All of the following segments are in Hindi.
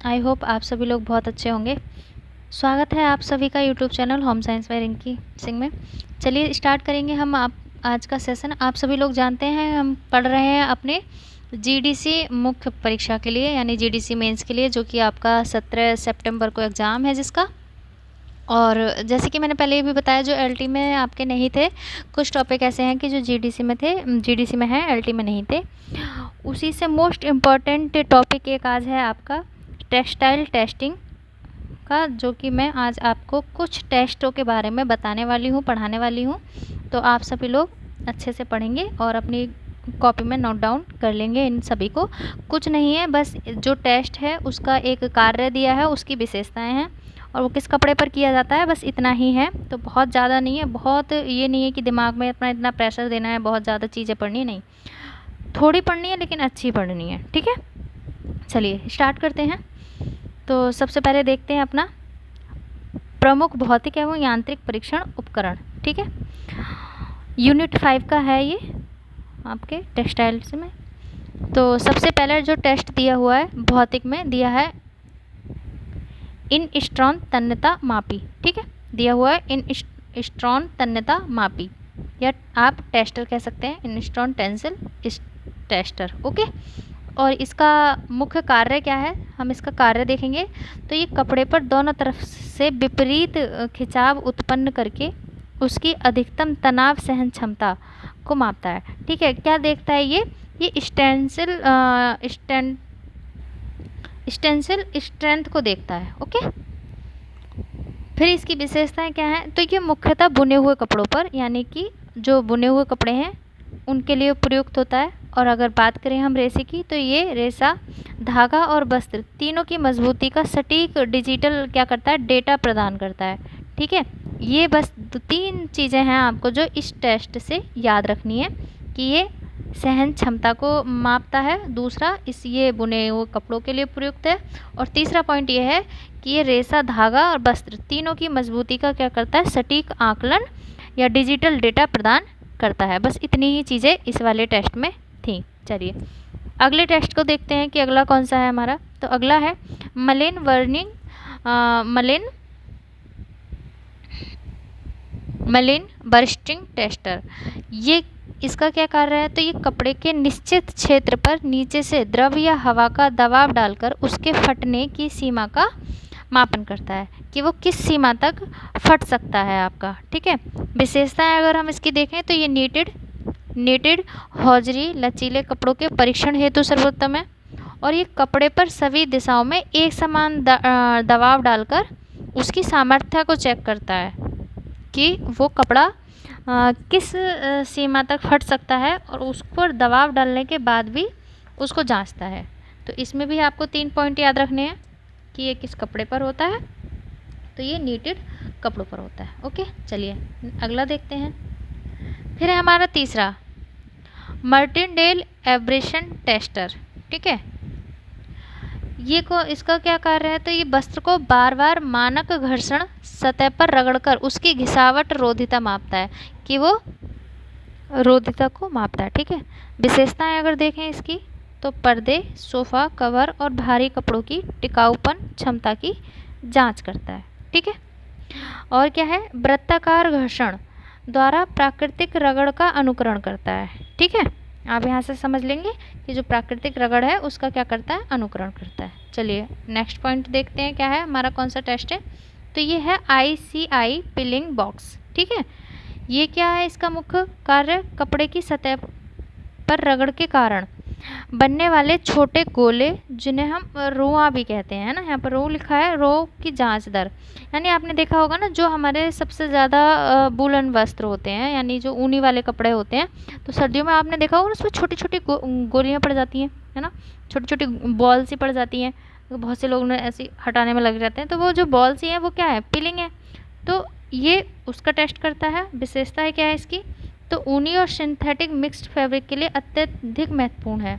आई होप आप सभी लोग बहुत अच्छे होंगे। स्वागत है आप सभी का YouTube channel home science by Rinki Singh में। चलिए स्टार्ट करेंगे हम आज का सेशन। आप सभी लोग जानते हैं हम पढ़ रहे हैं अपने जीडीसी मुख्य परीक्षा के लिए, यानी जीडीसी मेंस के लिए, जो कि आपका 17 सितंबर को एग्ज़ाम है जिसका। और जैसे कि मैंने पहले भी बताया, जो एलटी में आपके नहीं थे, कुछ टॉपिक ऐसे हैं कि जो जीडीसी में थे, जीडीसी में हैं, एलटी में नहीं थे। उसी से मोस्ट इम्पॉर्टेंट टॉपिक एक आज है आपका टेक्सटाइल टेस्टिंग का, जो कि मैं आज आपको कुछ टेस्टों के बारे में बताने वाली हूँ, पढ़ाने वाली हूँ। तो आप सभी लोग अच्छे से पढ़ेंगे और अपनी कॉपी में नोट डाउन कर लेंगे इन सभी को। कुछ नहीं है, बस जो टेस्ट है उसका एक कार्य दिया है, उसकी विशेषताएं हैं और वो किस कपड़े पर किया जाता है, बस इतना ही है। तो बहुत ज़्यादा नहीं है, बहुत ये नहीं है कि दिमाग में अपना इतना प्रेशर देना है, बहुत ज़्यादा चीज़ें पढ़नी नहीं, थोड़ी पढ़नी है लेकिन अच्छी पढ़नी है, ठीक है। चलिए स्टार्ट करते हैं। तो सबसे पहले देखते हैं अपना प्रमुख भौतिक एवं यांत्रिक परीक्षण उपकरण, ठीक है। यूनिट 5 का है ये आपके टेक्सटाइल्स में। तो सबसे पहले जो टेस्ट दिया हुआ है भौतिक में, दिया है इनस्ट्रॉन तन्यता मापी, ठीक है। दिया हुआ है इनस्ट्रॉन तन्यता मापी, या आप टेस्टर कह सकते हैं, इनस्ट्रॉन टेंसिल टेस्टर, ओके। और इसका मुख्य कार्य क्या है, हम इसका कार्य देखेंगे। तो ये कपड़े पर दोनों तरफ से विपरीत खिंचाव उत्पन्न करके उसकी अधिकतम तनाव सहन क्षमता को मापता है, ठीक है। क्या देखता है ये स्टेंसिल स्ट्रेंथ को देखता है, ओके। फिर इसकी विशेषताएं क्या हैं, तो ये मुख्यतः बुने हुए कपड़ों पर, यानी कि जो बुने हुए कपड़े हैं उनके लिए प्रयुक्त होता है। और अगर बात करें हम रेशे की, तो ये रेशा, धागा और वस्त्र तीनों की मजबूती का सटीक डिजिटल क्या करता है, डेटा प्रदान करता है, ठीक है। ये बस 3 चीज़ें हैं आपको जो इस टेस्ट से याद रखनी है, कि ये सहन क्षमता को मापता है, दूसरा ये बुने हुए कपड़ों के लिए प्रयुक्त है, और तीसरा पॉइंट ये है कि ये रेशा, धागा और वस्त्र तीनों की मजबूती का क्या करता है, सटीक आकलन या डिजिटल डेटा प्रदान करता है। बस इतनी ही चीज़ें इस वाले टेस्ट में थी। चलिए अगले टेस्ट को देखते हैं कि अगला कौन सा है हमारा। तो अगला है मलिन बर्स्टिंग टेस्टर। ये इसका क्या कार्य है, तो ये कपड़े के निश्चित क्षेत्र पर नीचे से द्रव या हवा का दबाव डालकर उसके फटने की सीमा का मापन करता है, कि वो किस सीमा तक फट सकता है आपका, ठीक है। विशेषताएं अगर हम इसकी देखें, तो ये नीटेड हौजरी लचीले कपड़ों के परीक्षण हेतु सर्वोत्तम है, और ये कपड़े पर सभी दिशाओं में एक समान दबाव डालकर उसकी सामर्थ्य को चेक करता है, कि वो कपड़ा किस सीमा तक फट सकता है, और उस पर दबाव डालने के बाद भी उसको जांचता है। तो इसमें भी आपको 3 पॉइंट याद रखने हैं कि ये किस कपड़े पर होता है, तो ये नीटेड कपड़ों पर होता है, ओके। चलिए अगला देखते हैं। फिर है हमारा तीसरा मार्टिनडेल एब्रेशन टेस्टर, ठीक है। इसका क्या कार्य है, तो ये वस्त्र को बार बार मानक घर्षण सतह पर रगड़कर उसकी घिसावट रोधिता मापता है, कि वो रोधिता को मापता है, ठीक है। विशेषताएं अगर देखें इसकी, तो पर्दे, सोफा कवर और भारी कपड़ों की टिकाऊपन क्षमता की जांच करता है, ठीक है। और क्या है, वृत्ताकार घर्षण द्वारा प्राकृतिक रगड़ का अनुकरण करता है, ठीक है। आप यहाँ से समझ लेंगे कि जो प्राकृतिक रगड़ है उसका क्या करता है, अनुकरण करता है। चलिए नेक्स्ट पॉइंट देखते हैं क्या है हमारा, कौन सा टेस्ट है। तो ये है ICI पिलिंग बॉक्स, ठीक है। ये क्या है, इसका मुख्य कार्य कपड़े की सतह पर रगड़ के कारण बनने वाले छोटे गोले, जिन्हें हम रोआ भी कहते हैं ना, यहाँ पर रो लिखा है, रो की जांच दर। यानी आपने देखा होगा ना, जो हमारे सबसे ज़्यादा वूलन वस्त्र होते हैं, यानी जो ऊनी वाले कपड़े होते हैं, तो सर्दियों में आपने देखा होगा उसमें छोटी छोटी गोलियाँ पड़ जाती हैं, है ना, छोटी छोटी बॉल सी पड़ जाती हैं। तो बहुत से लोग ऐसे हटाने में लग जाते हैं, तो वो जो बॉल सी है वो क्या है, पिलिंग है। तो ये उसका टेस्ट करता है। विशेषता है क्या है इसकी, तो ऊनी और सिंथेटिक मिक्स्ड फैब्रिक के लिए अत्यधिक महत्वपूर्ण है।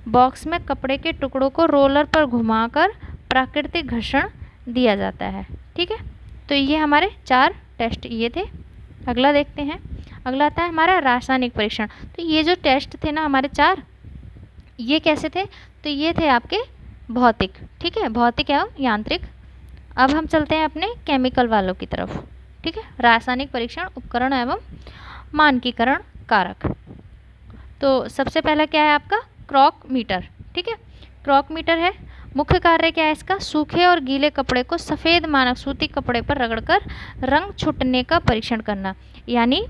बॉक्स में कपड़े के टुकड़ों को रोलर पर घुमाकर प्राकृतिक घर्षण दिया जाता है, ठीक है। तो ये हमारे 4 टेस्ट ये थे। अगला देखते हैं। अगला आता है हमारा रासायनिक परीक्षण। तो ये जो टेस्ट थे ना हमारे 4, ये कैसे थे, तो ये थे आपके भौतिक, ठीक है, भौतिक एवं यांत्रिक। अब हम चलते हैं अपने केमिकल वालों की तरफ, ठीक है, रासायनिक परीक्षण उपकरण एवं मानकीकरण कारक। तो सबसे पहला क्या है आपका क्रॉक मीटर, ठीक है, क्रॉक मीटर है। मुख्य कार्य क्या है इसका, सूखे और गीले कपड़े को सफ़ेद मानक सूती कपड़े पर रगड़कर रंग छूटने का परीक्षण करना। यानी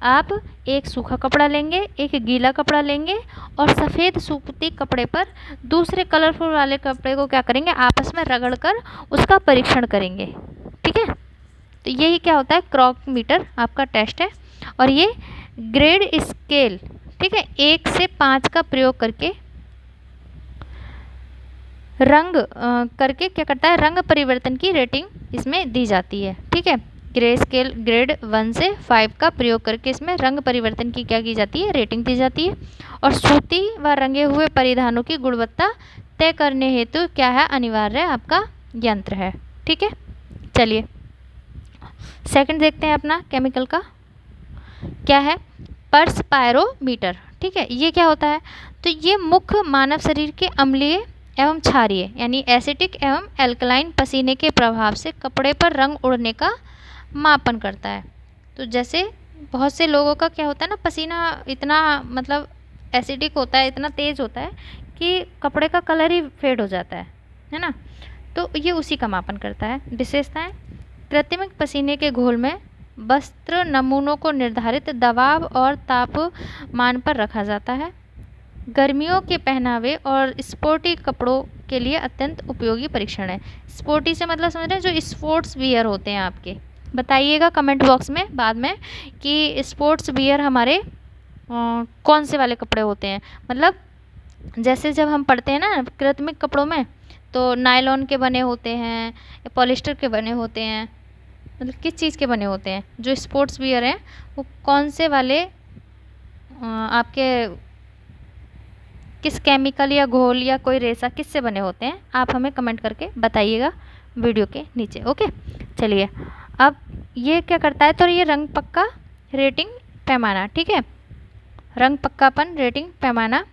आप एक सूखा कपड़ा लेंगे, एक गीला कपड़ा लेंगे और सफ़ेद सूती कपड़े पर दूसरे कलरफुल वाले कपड़े को क्या करेंगे, आपस में रगड़कर उसका परीक्षण करेंगे, ठीक है। तो यही क्या होता है, क्रॉक मीटर आपका टेस्ट है। और ये ग्रेड स्केल, ठीक है, 1 से 5 का प्रयोग करके रंग करके क्या करता है, रंग परिवर्तन की रेटिंग इसमें दी जाती है, ठीक है। ग्रे स्केल ग्रेड 1 से 5 का प्रयोग करके इसमें रंग परिवर्तन की क्या की जाती है, रेटिंग दी जाती है। और सूती व रंगे हुए परिधानों की गुणवत्ता तय करने हेतु क्या है, अनिवार्य आपका यंत्र है, ठीक है। चलिए सेकंड देखते हैं अपना केमिकल का, क्या है, पर्सपायरोमीटर, ठीक है। ये क्या होता है, तो ये मुख्य मानव शरीर के अम्लीय एवं क्षारीय यानी एसिटिक एवं एल्कलाइन पसीने के प्रभाव से कपड़े पर रंग उड़ने का मापन करता है। तो जैसे बहुत से लोगों का क्या होता है ना, पसीना इतना मतलब एसिडिक होता है, इतना तेज़ होता है कि कपड़े का कलर ही फेड हो जाता है ना। तो ये उसी का मापन करता है। विशेषताएं, कृत्रिम पसीने के घोल में वस्त्र नमूनों को निर्धारित दबाव और तापमान पर रखा जाता है। गर्मियों के पहनावे और स्पोर्टी कपड़ों के लिए अत्यंत उपयोगी परीक्षण है। स्पोर्टी से मतलब समझ रहे हैं, जो स्पोर्ट्स वियर होते हैं आपके, बताइएगा कमेंट बॉक्स में बाद में कि स्पोर्ट्स वियर हमारे कौन से वाले कपड़े होते हैं। मतलब जैसे जब हम पढ़ते हैं ना कृत्रिम कपड़ों में, तो नायलॉन के बने होते हैं या पॉलिस्टर के बने होते हैं, मतलब किस चीज़ के बने होते हैं। जो स्पोर्ट्स वियर हैं वो कौन से वाले आपके किस केमिकल या घोल या कोई रेसा किससे बने होते हैं, आप हमें कमेंट करके बताइएगा वीडियो के नीचे, ओके। चलिए अब ये क्या करता है, तो ये रंग पक्का रेटिंग पैमाना, ठीक है, रंग पक्कापन रेटिंग पैमाना।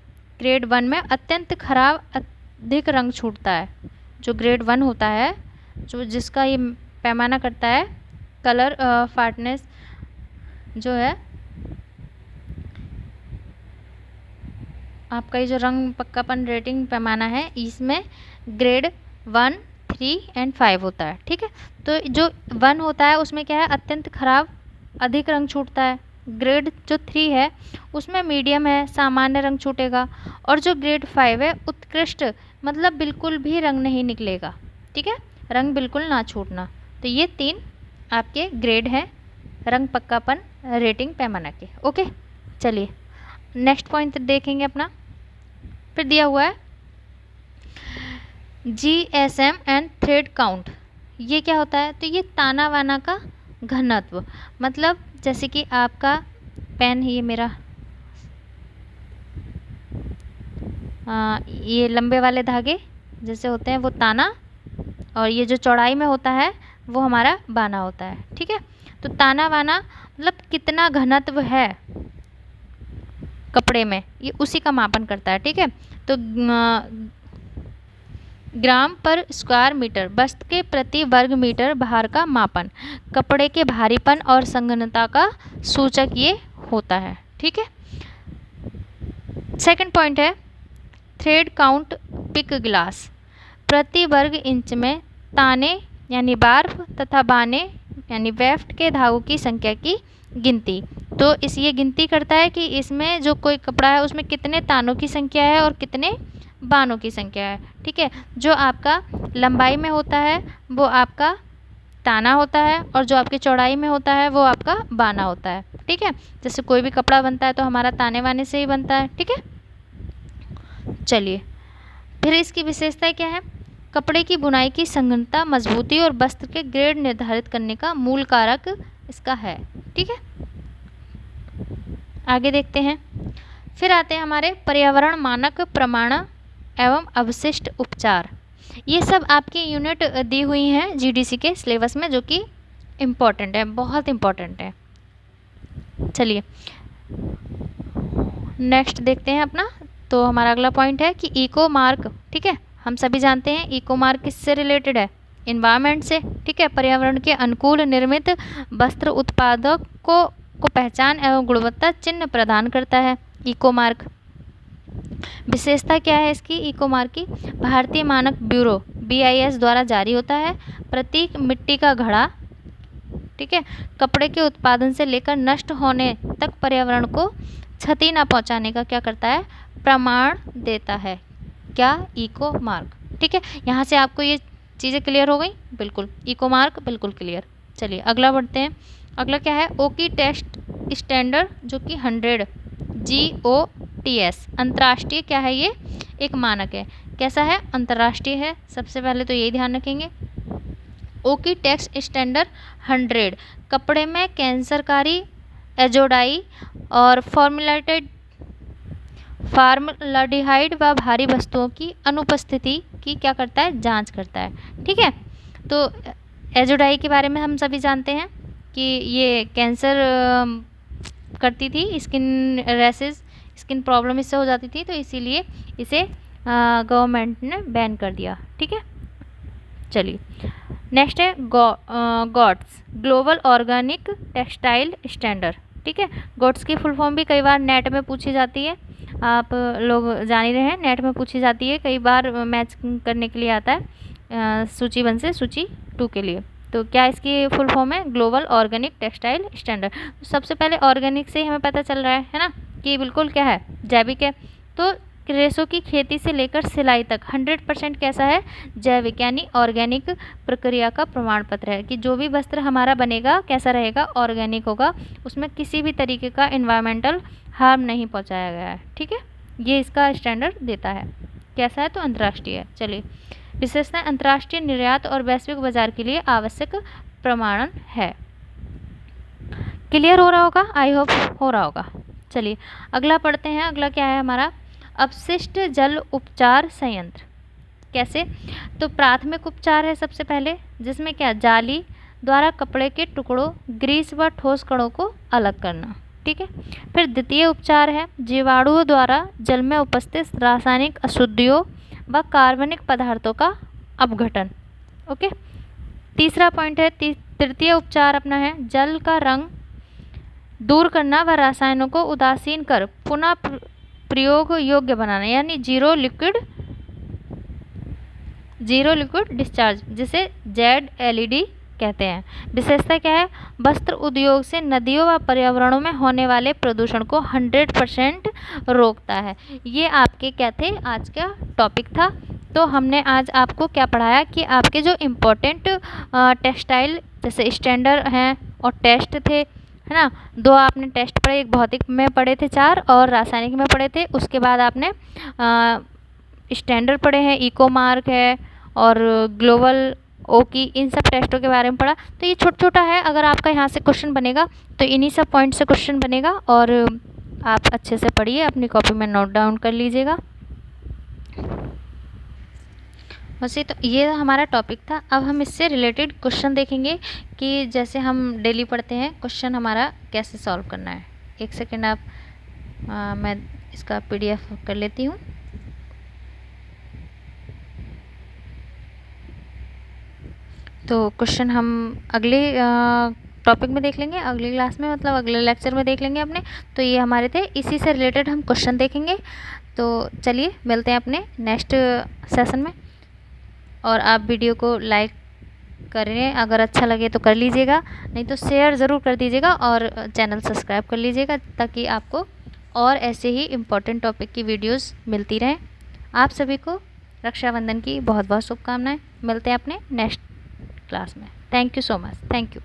ग्रेड 1 में अत्यंत खराब अधिक रंग छूटता है। जो ग्रेड 1 होता है, जो जिसका ये पैमाना करता है कलर फार्टनेस जो है आपका, ये जो रंग पक्कापन रेटिंग पैमाना है इसमें ग्रेड 1, 3 एंड 5 होता है, ठीक है। तो जो 1 होता है उसमें क्या है, अत्यंत खराब अधिक रंग छूटता है। ग्रेड जो 3 है उसमें मीडियम है, सामान्य रंग छूटेगा। और जो ग्रेड 5 है उत्कृष्ट, मतलब बिल्कुल भी रंग नहीं निकलेगा, ठीक है, रंग बिल्कुल ना छूटना। तो ये 3 आपके ग्रेड हैं रंग पक्कापन रेटिंग पैमाना के, ओके। चलिए नेक्स्ट पॉइंट देखेंगे अपना, फिर दिया हुआ है GSM एंड थ्रेड काउंट। ये क्या होता है, तो ये ताना वाना का घनत्व, मतलब जैसे कि आपका पेन, ये मेरा ये लंबे वाले धागे जैसे होते हैं वो ताना, और ये जो चौड़ाई में होता है वो हमारा बाना होता है, ठीक है। तो ताना वाना मतलब कितना घनत्व है कपड़े में, ये उसी का मापन करता है, ठीक है। तो ग्राम पर स्क्वायर मीटर, वस्त्र के प्रति वर्ग मीटर भार का मापन, कपड़े के भारीपन और संघनता का सूचक ये होता है, ठीक है। सेकंड पॉइंट है थ्रेड काउंट पिक ग्लास, प्रति वर्ग इंच में ताने यानी बार्ब तथा बाने यानी वेफ्ट के धागों की संख्या की गिनती। तो ये गिनती करता है कि इसमें जो कोई कपड़ा है उसमें कितने तानों की संख्या है और कितने बानों की संख्या है, ठीक है। जो आपका लंबाई में होता है वो आपका ताना होता है, और जो आपकी चौड़ाई में होता है वो आपका बाना होता है, ठीक है। जैसे कोई भी कपड़ा बनता है तो हमारा ताने वाने से ही बनता है, ठीक है। चलिए फिर इसकी विशेषताएं क्या है, कपड़े की बुनाई की संघनता, मजबूती और वस्त्र के ग्रेड निर्धारित करने का मूल कारक इसका है, ठीक है। आगे देखते हैं, फिर आते हैं हमारे पर्यावरण मानक प्रमाण एवं अवशिष्ट उपचार। ये सब आपकी यूनिट दी हुई हैं जीडीसी के सिलेबस में, जो कि इम्पॉर्टेंट है, बहुत इम्पॉर्टेंट है। चलिए नेक्स्ट देखते हैं अपना, तो हमारा अगला पॉइंट है कि इको मार्क, ठीक है, हम सभी जानते हैं इको मार्क किससे रिलेटेड है, इन्वायरमेंट से, ठीक है। पर्यावरण के अनुकूल निर्मित वस्त्र उत्पादक को पहचान एवं गुणवत्ता चिन्ह प्रदान करता है इको मार्क। विशेषता क्या है इसकी इको मार्क की, भारतीय मानक ब्यूरो BIS द्वारा जारी होता है। प्रतीक मिट्टी का घड़ा, ठीक है, कपड़े के उत्पादन से लेकर नष्ट होने तक पर्यावरण को क्षति न पहुंचाने का क्या करता है, प्रमाण देता है, क्या, इको मार्क, ठीक है। यहाँ से आपको ये चीज़ें क्लियर हो गई, बिल्कुल इको मार्क बिल्कुल क्लियर। चलिए अगला बढ़ते हैं। अगला क्या है, ओकी टेस्ट स्टैंडर्ड जो कि 100 GOTS अंतर्राष्ट्रीय क्या है, ये एक मानक है। कैसा है, अंतर्राष्ट्रीय है। सबसे पहले तो यही ध्यान रखेंगे। ओकी टेक्स्ट स्टैंडर्ड 100 कपड़े में कैंसरकारी एजोडाई और फॉर्मलाडिहाइड व भारी वस्तुओं की अनुपस्थिति की क्या करता है, जांच करता है, ठीक है। तो एजोडाई के बारे में हम सभी जानते हैं कि ये कैंसर करती थी, स्किन रैशेस, स्किन प्रॉब्लम इससे हो जाती थी, तो इसीलिए इसे गवर्नमेंट ने बैन कर दिया, ठीक है। चलिए नेक्स्ट है gots global organic textile standard, ठीक है। गॉट्स की फुल फॉर्म भी कई बार नेट में पूछी जाती है, आप लोग जान ही रहे हैं, नेट में पूछी जाती है, कई बार मैच करने के लिए आता है सूची 1 से सूची 2 के लिए। तो क्या इसकी फुल फॉर्म है, ग्लोबल ऑर्गेनिक टेक्सटाइल स्टैंडर्ड। सबसे पहले ऑर्गेनिक से ही हमें पता चल रहा है ना, कि बिल्कुल क्या है, जैविक है। तो रेशों की खेती से लेकर सिलाई तक 100% कैसा है, जैविक, यानी ऑर्गेनिक प्रक्रिया का प्रमाण पत्र है कि जो भी वस्त्र हमारा बनेगा कैसा रहेगा, ऑर्गेनिक होगा, उसमें किसी भी तरीके का इन्वायरमेंटल हार्म नहीं पहुंचाया गया है, ठीक है। ये इसका स्टैंडर्ड देता है, कैसा है, तो अंतर्राष्ट्रीय है। चलिए विशेषता, अंतर्राष्ट्रीय निर्यात और वैश्विक बाजार के लिए आवश्यक प्रमाणन है। क्लियर हो रहा होगा, आई होप हो रहा होगा। चलिए अगला पढ़ते हैं। अगला क्या है हमारा, अपशिष्ट जल उपचार संयंत्र। कैसे, तो प्राथमिक उपचार है सबसे पहले, जिसमें क्या, जाली द्वारा कपड़े के टुकड़ों, ग्रीस व ठोस कणों को अलग करना, ठीक है। फिर द्वितीय उपचार है जीवाणुओं द्वारा जल में उपस्थित रासायनिक अशुद्धियों व कार्बनिक पदार्थों का अपघटन, ओके। तीसरा पॉइंट है, तृतीय उपचार अपना है जल का रंग दूर करना व रसायनों को उदासीन कर पुनः प्रयोग योग्य बनाना, यानी जीरो लिक्विड डिस्चार्ज, जिसे ZLED कहते हैं। विशेषता क्या है, वस्त्र उद्योग से नदियों व पर्यावरणों में होने वाले प्रदूषण को 100% रोकता है। ये आपके क्या थे, आज का टॉपिक था। तो हमने आज आपको क्या पढ़ाया कि आपके जो इम्पोर्टेंट टेक्सटाइल जैसे स्टैंडर्ड हैं और टेस्ट थे, है ना, 2 आपने टेस्ट पढ़े, एक भौतिक में पढ़े थे 4 और रासायनिक में पढ़े थे। उसके बाद आपने स्टैंडर्ड पढ़े हैं, इको मार्क है और ग्लोबल ओकी, इन सब टेस्टों के बारे में पढ़ा। तो ये छोटा छोटा है, अगर आपका यहाँ से क्वेश्चन बनेगा तो इन्हीं सब पॉइंट से क्वेश्चन बनेगा, और आप अच्छे से पढ़िए, अपनी कॉपी में नोट डाउन कर लीजिएगा। वैसे तो ये हमारा टॉपिक था। अब हम इससे रिलेटेड क्वेश्चन देखेंगे कि जैसे हम डेली पढ़ते हैं, क्वेश्चन हमारा कैसे सॉल्व करना है। एक सेकेंड आप मैं इसका PDF कर लेती हूँ। तो क्वेश्चन हम अगले टॉपिक में देख लेंगे, अगली क्लास में, मतलब अगले लेक्चर में देख लेंगे अपने। तो ये हमारे थे, इसी से रिलेटेड हम क्वेश्चन देखेंगे। तो चलिए मिलते हैं अपने नेक्स्ट सेशन में, और आप वीडियो को लाइक करें, अगर अच्छा लगे तो कर लीजिएगा, नहीं तो शेयर ज़रूर कर दीजिएगा, और चैनल सब्सक्राइब कर लीजिएगा, ताकि आपको और ऐसे ही इम्पोर्टेंट टॉपिक की वीडियोस मिलती रहें। आप सभी को रक्षाबंधन की बहुत बहुत शुभकामनाएं। मिलते हैं अपने नेक्स्ट क्लास में। Thank you so much, thank you.